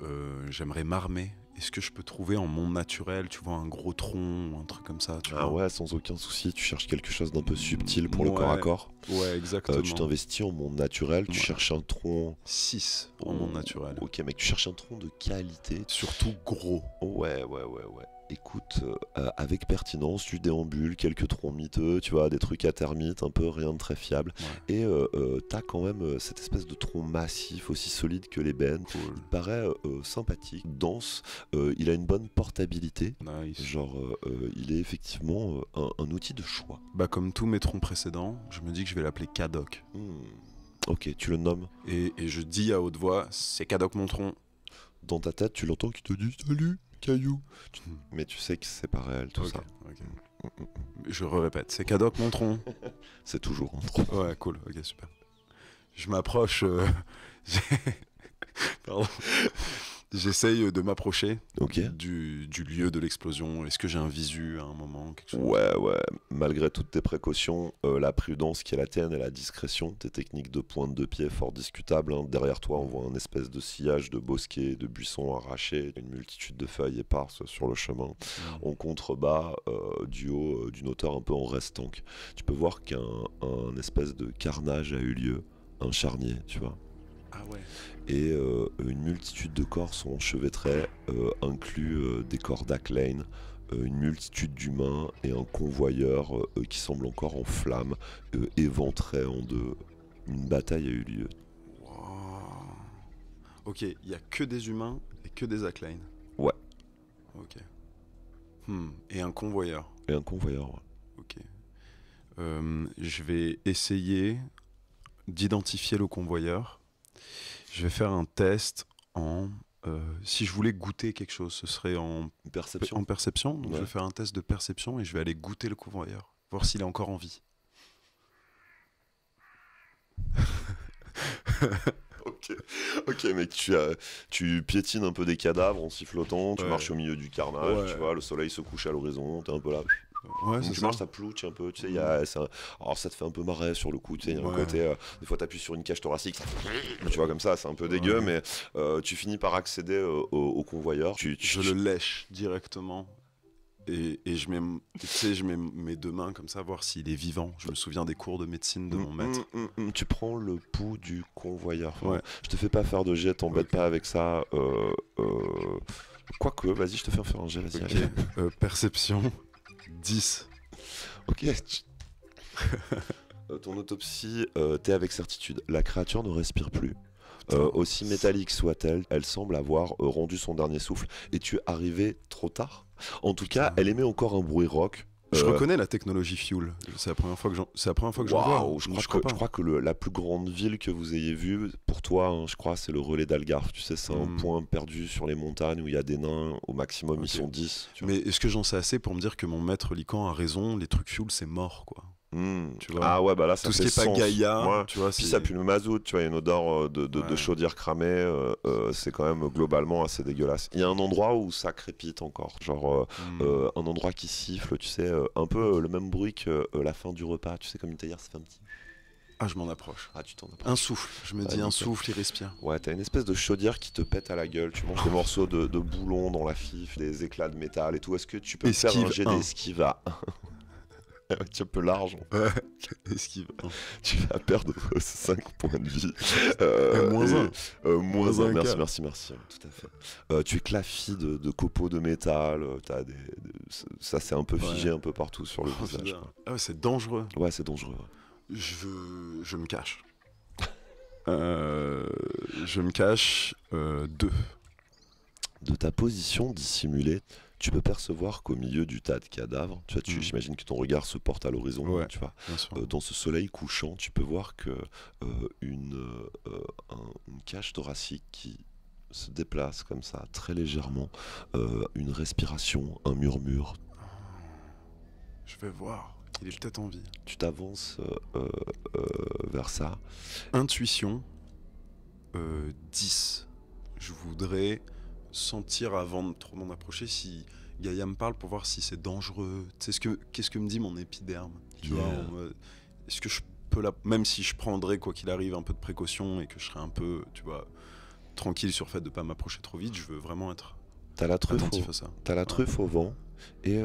j'aimerais m'armer, est-ce que je peux trouver en monde naturel, tu vois, un gros tronc, un truc comme ça, tu Ah vois? ouais, sans aucun souci, tu cherches quelque chose d'un peu subtil pour le Ouais. corps à corps. Ouais, exactement. Tu t'investis en monde naturel, tu Ouais. cherches un tronc. 6 en monde naturel. Ok, mec, tu cherches un tronc de qualité. Surtout gros. Ouais. Écoute, avec pertinence, tu déambules quelques troncs miteux, tu vois, des trucs à termites, un peu rien de très fiable. Ouais. Et t'as quand même cette espèce de tronc massif, aussi solide que l'ébène. Cool. Il paraît sympathique, dense, il a une bonne portabilité. Nice. Genre, il est effectivement un outil de choix. Bah comme tous mes troncs précédents, je me dis que je vais l'appeler Kadok. Ok, tu le nommes. Et je dis à haute voix, c'est Kadok mon tronc. Dans ta tête, tu l'entends qui te dit « Salut, caillou !» Mais tu sais que c'est pas réel, tout Ok, ça. ok. Je répète, c'est Kadok mon tronc. C'est toujours un tronc. Ouais, cool, ok, super. Je m'approche. Pardon. J'essaye de m'approcher Ok. du lieu de l'explosion. Est-ce que j'ai un visu à un moment, quelque chose? Ouais, malgré toutes tes précautions, la prudence qui est la tienne et la discrétion, tes techniques de pointe de pied fort discutables, hein. Derrière toi, on voit un espèce de sillage de bosquets, de buissons arrachés, une multitude de feuilles éparses sur le chemin. En contrebas, du haut d'une hauteur un peu en restanque, tu peux voir qu'un espèce de carnage a eu lieu, un charnier, tu vois. Ah ouais. Et une multitude de corps sont enchevêtrés, inclus des corps d'Acklane, une multitude d'humains et un convoyeur qui semble encore en flammes, éventré en deux. Une bataille a eu lieu. Wow. Ok, il n'y a que des humains et que des Acklane. Ouais. Ok. Et un convoyeur. Et un convoyeur, ouais. Ok. Je vais essayer d'identifier le convoyeur. Je vais faire un test en... si je voulais goûter quelque chose, ce serait en Perception. en perception. Donc Ouais. je vais faire un test de perception et je vais aller goûter le convoyeur. Voir s'il est encore en vie. Ok, mec, tu piétines un peu des cadavres en sifflotant, tu Ouais. marches au milieu du carnage, Ouais. tu vois, le soleil se couche à l'horizon, t'es un peu là. Ouais, Donc c'est tu ça. marches, ça plouche un peu, tu sais, alors ça te fait un peu marrer sur le coup, tu sais, il y a un Ouais. côté, des fois t'appuies sur une cage thoracique, tu vois comme ça, c'est un peu dégueu, Ouais. mais tu finis par accéder au convoyeur. Je le lèche directement et je mets, tu sais, je mets mes deux mains comme ça, voir s'il est vivant. Je me souviens des cours de médecine de mon maître. Tu prends le pouls du convoyeur. Enfin, Ouais. Je te fais pas faire de jet, t'embête Ok. pas avec ça. Quoique, vas-y, je te fais faire un jet, vas-y. Ok. allez. Perception 10. Ok. Ton autopsie, t'es avec certitude. La créature ne respire plus. Aussi métallique soit-elle, elle semble avoir rendu son dernier souffle. Et tu es arrivé trop tard. En tout cas, elle émet encore un bruit rock. Je reconnais la technologie Fuel. C'est la première fois que j'en vois. Waouh, je crois que la plus grande ville que vous ayez vue, pour toi, hein, je crois, c'est le relais d'Algarve. Tu sais, c'est un point perdu sur les montagnes où il y a des nains. Au maximum, ils sont 10. Mais est-ce que j'en sais assez pour me dire que mon maître Lican a raison, les trucs Fuel, c'est mort, quoi. Tu vois. Ah ouais, bah là, ça tout fait ce qui est pas sens. Gaïa, Ouais. tu vois. Puis ça pue le mazout, tu vois, il y a une odeur de chaudière cramée, c'est quand même globalement assez dégueulasse. Il y a un endroit où ça crépite encore, genre un endroit qui siffle, tu sais, un peu le même bruit que la fin du repas, tu sais, comme une théière, ça fait un petit... Ah, je m'en approche. Ah, tu t'en approches. Un souffle, je me dis un souffle, il respire. Ouais, t'as une espèce de chaudière qui te pète à la gueule, tu manges des morceaux de boulon dans la fifle, des éclats de métal et tout. Est-ce que tu peux faire un jet d'esquive à... Tu peux large. Ouais, esquive. Tu vas perdre 5 points de vie. Moins 1. Merci, tout à fait. Tu éclafies de copeaux de métal. Ça s'est un peu figé un peu partout sur le visage. Ah ouais, c'est dangereux. Ouais, c'est dangereux. Je me cache. Je me cache 2. De ta position dissimulée, tu peux percevoir qu'au milieu du tas de cadavres, tu vois, j'imagine que ton regard se porte à l'horizon, ouais, tu vois. Dans ce soleil couchant, tu peux voir que une cage thoracique qui se déplace comme ça, très légèrement, une respiration, un murmure. Je vais voir. Il est peut-être en vie. Tu t'avances vers ça. Intuition 10. Je voudrais sentir avant de trop m'en approcher si Gaïa me parle pour voir si c'est dangereux. Tu sais, qu'est-ce que me dit mon épiderme, tu vois, est-ce que je peux même si je prendrais quoi qu'il arrive un peu de précaution et que je serais un peu, tu vois, tranquille sur le fait de pas m'approcher trop vite, je veux vraiment être attentif à ça. T'as la truffe au vent et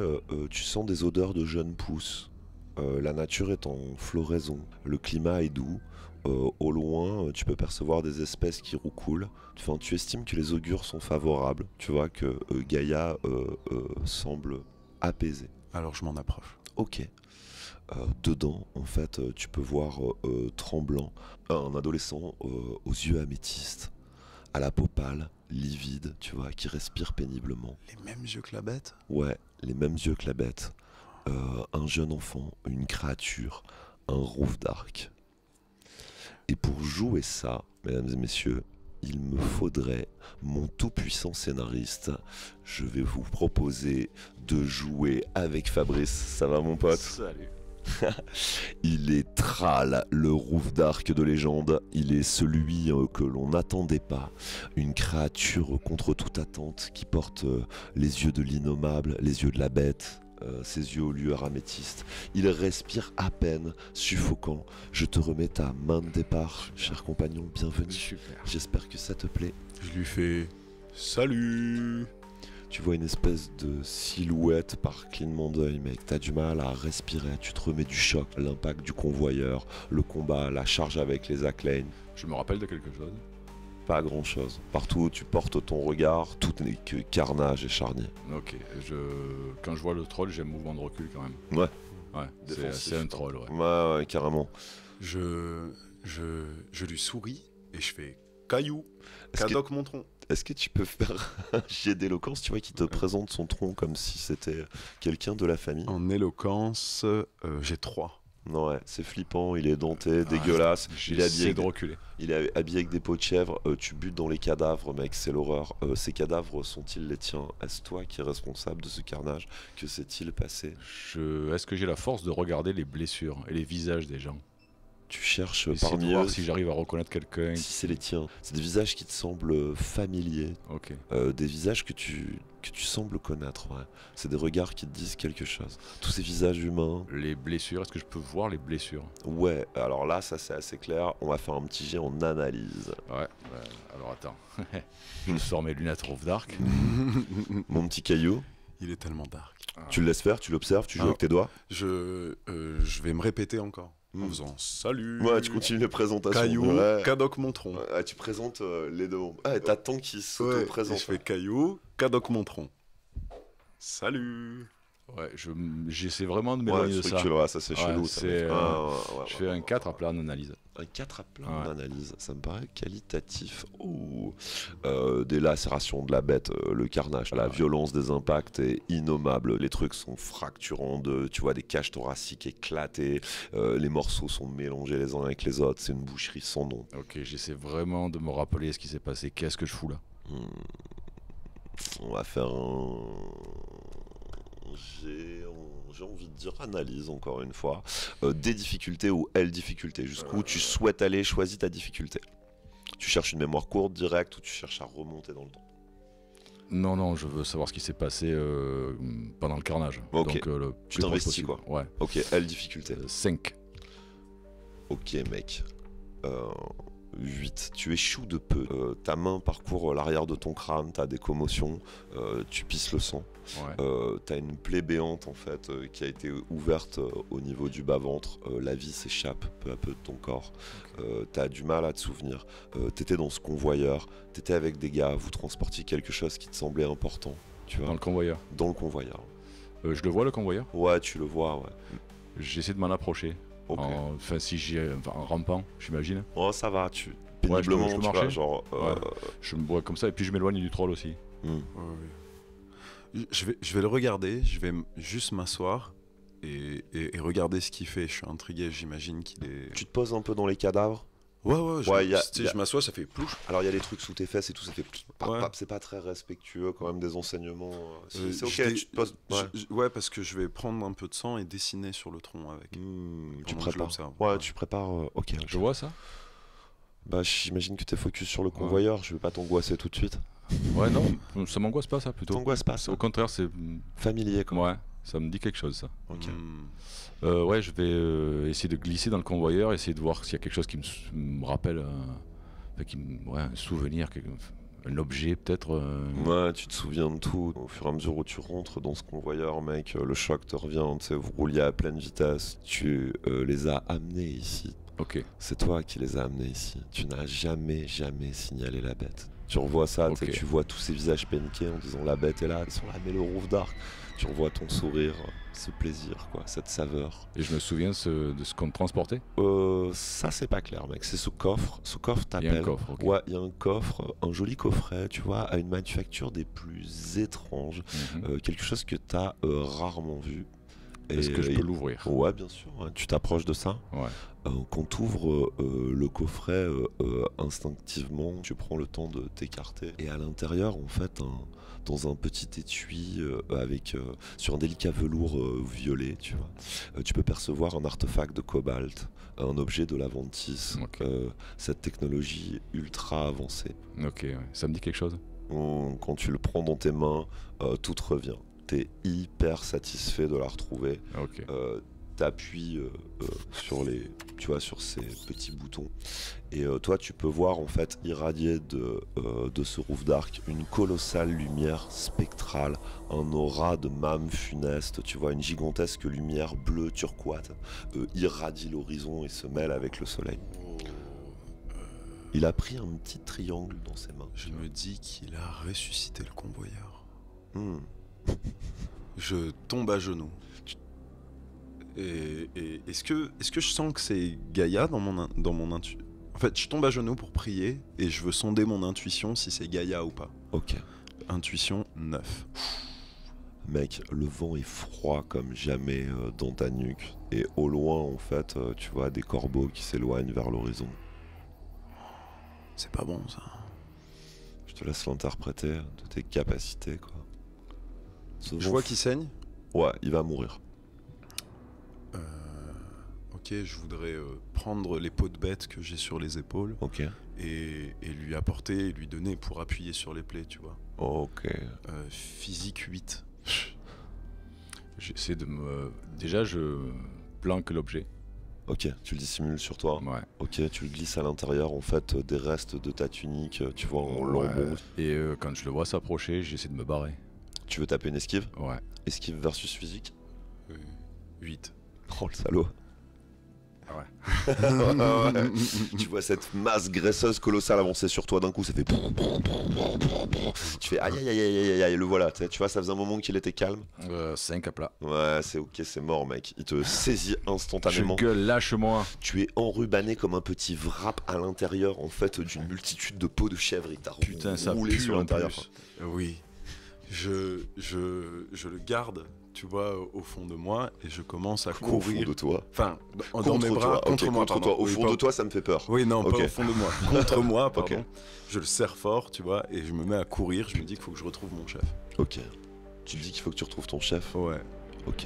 tu sens des odeurs de jeunes pousses. La nature est en floraison, le climat est doux. Au loin, tu peux percevoir des espèces qui roucoulent. Enfin, tu estimes que les augures sont favorables. Tu vois que Gaïa semble apaisée. Alors je m'en approche. Ok. Dedans, en fait, tu peux voir tremblant un adolescent aux yeux améthystes, à la peau pâle, livide, tu vois, qui respire péniblement. Les mêmes yeux que la bête ? Ouais, les mêmes yeux que la bête. Un jeune enfant, une créature, un rouf d'arc. Et pour jouer ça, mesdames et messieurs, il me faudrait mon tout-puissant scénariste. Je vais vous proposer de jouer avec Fabrice. Ça va, mon pote ? Salut. Il est Thrall, le rouf d'arc de légende. Il est celui que l'on n'attendait pas. Une créature contre toute attente qui porte les yeux de l'innommable, les yeux de la bête. Ses yeux aux lueurs améthystes. Il respire à peine, suffocant. Je te remets ta main de départ, cher compagnon, bienvenue. Super. J'espère que ça te plaît. Je lui fais salut. Tu vois une espèce de silhouette par clignement d'œil, mec. T'as du mal à respirer, tu te remets du choc, l'impact du convoyeur, le combat, la charge avec les Acclaim. Je me rappelle de quelque chose. Pas grand chose. Partout où tu portes ton regard, tout n'est que carnage et charnier. Ok, quand je vois le troll, j'ai un mouvement de recul quand même. Ouais. Ouais, c'est un troll, ouais. Ouais, carrément. Je lui souris et je fais caillou, Cadoc mon tronc. Est-ce que tu peux faire un jet d'éloquence, tu vois, qui te présente son tronc comme si c'était quelqu'un de la famille? En éloquence, j'ai 3. Non, ouais, c'est flippant, il est denté, dégueulasse. Il est habillé de reculer. Il est habillé avec des peaux de chèvre. Tu butes dans les cadavres, mec, c'est l'horreur. Ces cadavres sont-ils les tiens? Est-ce toi qui es responsable de ce carnage? Que s'est-il passé? Est-ce que j'ai la force de regarder les blessures et les visages des gens? Tu cherches Essayer parmi de voir eux si j'arrive à reconnaître quelqu'un. si c'est les tiens. C'est des visages qui te semblent familiers. Ok. Des visages que tu sembles connaître, ouais. C'est des regards qui te disent quelque chose. Tous ces visages humains. Les blessures, est-ce que je peux voir les blessures? Ouais, alors là, ça c'est assez clair. On va faire un petit jet en analyse. Ouais, alors attends. Je sors mes lunettes Rouf d'Arc. Mon petit caillou, Il est tellement dark. tu le laisses faire, tu l'observes, tu joues avec tes doigts. Je vais me répéter encore en faisant salut. Ouais, tu continues les présentations. Caillou, Ouais. Cadoc mon tronc. Ouais, tu présentes les deux. Ah, t'attends qu'ils Ouais, et s'auto-présentent. je fais caillou, Cadoc mon tronc. Salut. Ouais, j'essaie vraiment de Ouais, m'éloigner de ça. ça c'est Ouais, chelou. Ça c'est, mec. je fais un 4 à plein d'analyse. Un 4 à plein Ouais. d'analyse, ça me paraît qualitatif. Des lacérations de la bête, le carnage, la violence des impacts est innommable. Les trucs sont fracturants, tu vois des cages thoraciques éclatées, les morceaux sont mélangés les uns avec les autres, c'est une boucherie sans nom. Ok, j'essaie vraiment de me rappeler ce qui s'est passé. Qu'est-ce que je fous là? On va faire un... J'ai envie de dire analyse encore une fois. Des difficultés ou L difficultés. Jusqu'où tu souhaites aller, choisis ta difficulté. Tu cherches une mémoire courte, directe, ou tu cherches à remonter dans le temps. Non, je veux savoir ce qui s'est passé pendant le carnage. Ok. Donc, le Tu plus proche t'investis, possible. Ouais. Ok, L difficulté. 5. Ok mec. 8. Tu échoues de peu. Ta main parcourt l'arrière de ton crâne, t'as des commotions, tu pisses le sang. Ouais. T'as une plaie béante en fait qui a été ouverte au niveau du bas-ventre. La vie s'échappe peu à peu de ton corps. T'as du mal à te souvenir. T'étais dans ce convoyeur, t'étais avec des gars, vous transportiez quelque chose qui te semblait important. Tu vois, Dans le convoyeur. dans le convoyeur. Je le vois, le convoyeur. Ouais, tu le vois, ouais. J'essaie de m'en approcher. Ok. Enfin, si j'ai en rampant, j'imagine. Oh, ça va, tu. Ouais, je peux Péniblement, tu vois, marcher. genre. Je me vois comme ça et puis je m'éloigne du troll aussi. Je vais le regarder, je vais juste m'asseoir et regarder ce qu'il fait. Je suis intrigué, j'imagine qu'il est... Tu te poses un peu dans les cadavres. Ouais, je m'assois, ça fait plouche. Alors il y a des trucs sous tes fesses et tout, ça fait Ouais. c'est pas très respectueux quand même des enseignements. C'est je ok, dé- tu te poses. Ouais. Ouais, parce que je vais prendre un peu de sang et dessiner sur le tronc avec. Tu Pendant que je prépares. l'observe. Ouais, tu prépares. Ok. Je vois ça? Bah j'imagine que t'es focus sur le convoyeur. Je vais pas t'angoisser tout de suite. Ouais, non, ça m'angoisse pas ça plutôt. T'angoisse pas ça. Au contraire, c'est. Familier quoi. Ouais, ça me dit quelque chose ça. Ok. Ouais, je vais essayer de glisser dans le convoyeur, essayer de voir s'il y a quelque chose qui me rappelle un souvenir, un objet peut-être. Ouais, tu te souviens de tout. Au fur et à mesure où tu rentres dans ce convoyeur, mec, le choc te revient. Tu sais, vous rouliez à pleine vitesse. Tu les as amenés ici. Ok. C'est toi qui les as amenés ici. Tu n'as jamais signalé la bête. Tu revois ça, Ok. tu vois tous ces visages paniqués en disant la bête est là, ils sont là, mais le Roof Dark. Tu revois ton sourire, ce plaisir, quoi, cette saveur. Et je me souviens de ce qu'on transportait. Ça c'est pas clair, mec. C'est ce coffre. Ce coffre Il y a t'appelle. un coffre. Ok. Ouais, il y a un coffre, un joli coffret, tu vois, à une manufacture des plus étranges. Mhm. Quelque chose que t'as rarement vu. Est-ce que je peux l'ouvrir? Ouais, bien sûr. Ouais. Tu t'approches de ça. Ouais. Quand tu ouvres le coffret, instinctivement, tu prends le temps de t'écarter. Et à l'intérieur, en fait, dans un petit étui sur un délicat velours violet, tu vois, tu peux percevoir un artefact de cobalt, un objet de l'Aventis, Ok. cette technologie ultra avancée. Ok, ouais. Ça me dit quelque chose? Quand tu le prends dans tes mains, tout te revient. T'es hyper satisfait de la retrouver. Ok. T'appuies sur ces petits boutons et toi tu peux voir en fait irradier de ce Roof Dark une colossale lumière spectrale, un aura de mâme funeste, tu vois, une gigantesque lumière bleue turquoise irradie l'horizon et se mêle avec le soleil. Il a pris un petit triangle dans ses mains. Je me dis qu'il a ressuscité le convoyeur. Hmm. Je tombe à genoux. Et est-ce que je sens que c'est Gaïa dans mon intuition? En fait, je tombe à genoux pour prier et je veux sonder mon intuition si c'est Gaïa ou pas. Ok. Intuition 9. Mec, le vent est froid comme jamais dans ta nuque. Et au loin, en fait, tu vois des corbeaux qui s'éloignent vers l'horizon. C'est pas bon ça. Je te laisse l'interpréter de tes capacités, quoi. Ce Je vent vois qu'il saigne. Ouais, il va mourir. Ok, je voudrais prendre les peaux de bête que j'ai sur les épaules Ok. et lui apporter et lui donner pour appuyer sur les plaies, tu vois. Ok. Physique 8. J'essaie de me. Déjà, je planque l'objet. Ok, tu le dissimules sur toi. Ouais. Ok, tu le glisses à l'intérieur, en fait, des restes de ta tunique, tu vois, en lambeaux. Et quand je le vois s'approcher, j'essaie de me barrer. Tu veux taper une esquive? Ouais. Esquive versus physique? 8. Oh, le salaud. Ouais. Ouais. Tu vois cette masse graisseuse colossale avancer sur toi d'un coup, ça fait. Tu fais aïe aïe aïe aïe aïe aïe, le voilà. Tu vois, ça faisait un moment qu'il était calme. 5 à plat. Ouais, c'est ok, c'est mort, mec. Il te saisit Je instantanément. gueule, lâche-moi. Tu es enrubanné comme un petit wrap à l'intérieur, en fait, d'une multitude de peaux de chèvre. Il t'a Putain, ça roulé pue sur en l'intérieur. plus. Oui. Je le garde, tu vois, au fond de moi et je commence à Au fond courir. de toi. Enfin, dans Contre mes bras, toi. contre Ok, moi. contre pardon. toi. Au Oui, fond pas- de toi, ça me fait peur. Oui, non, Ok. pas au fond de moi. Contre moi, pardon. Ok. Je le serre fort, tu vois, et je me mets à courir. Je me dis qu'il faut que je retrouve mon chef. Ok. Tu te dis qu'il faut que tu retrouves ton chef. Ouais. Ok.